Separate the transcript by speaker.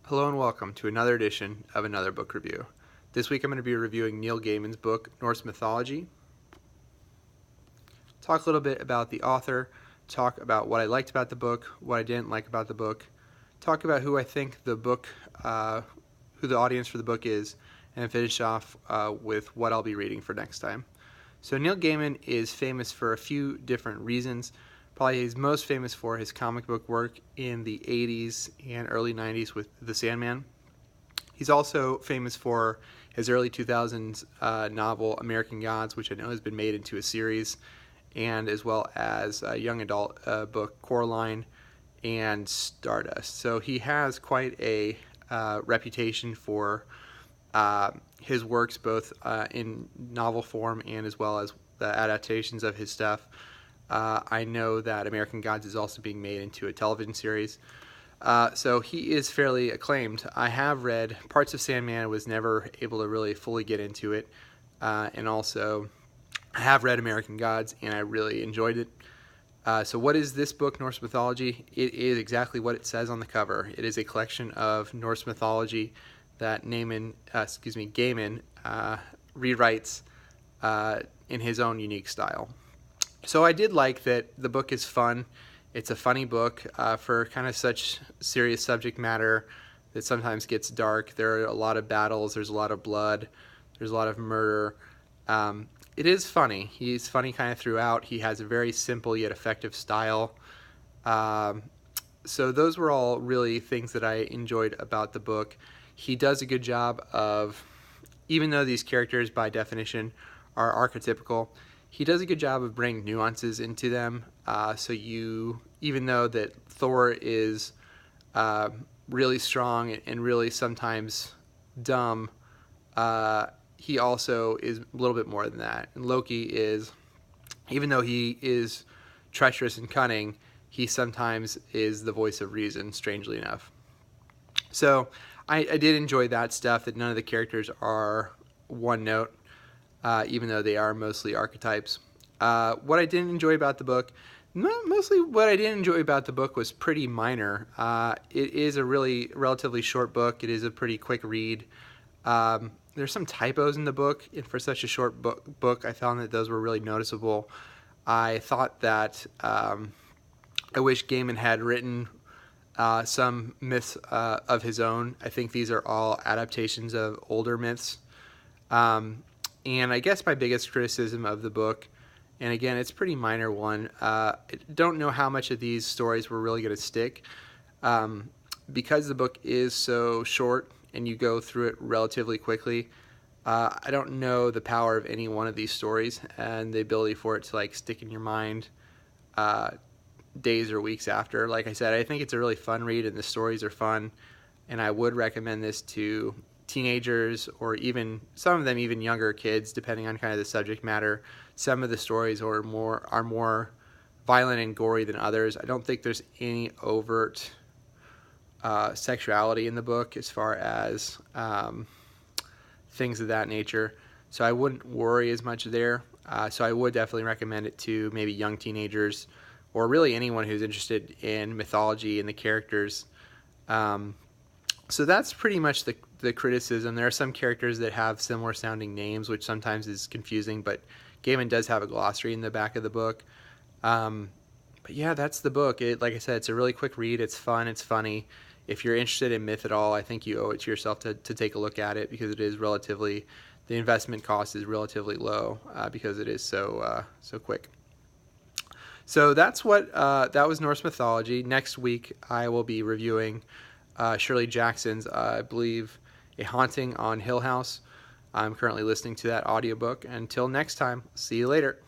Speaker 1: Hello and welcome to another edition of Another Book Review. This week I'm going to be reviewing Neil Gaiman's book, Norse Mythology. Talk a little bit about the author, talk about what I liked about the book, what I didn't like about the book, talk about who I think the book, who the audience for the book is, and finish off with what I'll be reading for next time. So Neil Gaiman is famous for a few different reasons. Probably he's most famous for his comic book work in the 80s and early 90s with The Sandman. He's also famous for his early 2000s novel American Gods, which I know has been made into a series, and as well as a young adult book Coraline and Stardust. So he has quite a reputation for his works, both in novel form and as well as the adaptations of his stuff. I know that American Gods is also being made into a television series. So he is fairly acclaimed. I have read parts of Sandman, was never able to really fully get into it. And also, I have read American Gods, and I really enjoyed it. So what is this book, Norse Mythology? It is exactly what it says on the cover. It is a collection of Norse mythology that Gaiman rewrites in his own unique style. So I did like that the book is fun. It's a funny book for kind of such serious subject matter that sometimes gets dark. There are a lot of battles. There's a lot of blood. There's a lot of murder. It is funny. He's funny kind of throughout. He has a very simple yet effective style. So those were all really things that I enjoyed about the book. He does a good job of, even though these characters by definition are archetypical, he does a good job of bringing nuances into them. So even though that Thor is really strong and really sometimes dumb, he also is a little bit more than that. And Loki is, even though he is treacherous and cunning, he sometimes is the voice of reason, strangely enough. So I did enjoy that stuff, that none of the characters are one note. Even though they are mostly archetypes. What I didn't enjoy about the book, mostly what I didn't enjoy about the book was pretty minor. It is a really relatively short book. It is a pretty quick read. There's some typos in the book, and for such a short book, I found that those were really noticeable. I thought that I wish Gaiman had written some myths of his own. I think these are all adaptations of older myths. And I guess my biggest criticism of the book, and again, it's a pretty minor one, I don't know how much of these stories were really going to stick. Because the book is so short and you go through it relatively quickly, I don't know the power of any one of these stories and the ability for it to stick in your mind days or weeks after. Like I said, I think it's a really fun read and the stories are fun, and I would recommend this to teenagers, or even some of them even younger kids, depending on kind of the subject matter. Some of the stories are more violent and gory than others. I don't think there's any overt sexuality in the book as far as things of that nature, so I wouldn't worry as much there. So I would definitely recommend it to maybe young teenagers, or really anyone who's interested in mythology and the characters. So that's pretty much the criticism. There are some characters that have similar sounding names, which sometimes is confusing, but Gaiman does have a glossary in the back of the book. But yeah, that's the book. Like I said, it's a really quick read. It's fun. It's funny. If you're interested in myth at all, I think you owe it to yourself to take a look at it, because it is the investment cost is relatively low because it is so quick. So that was Norse Mythology. Next week, I will be reviewing Shirley Jackson's, I believe, A Haunting on Hill House. I'm currently listening to that audiobook. Until next time, see you later.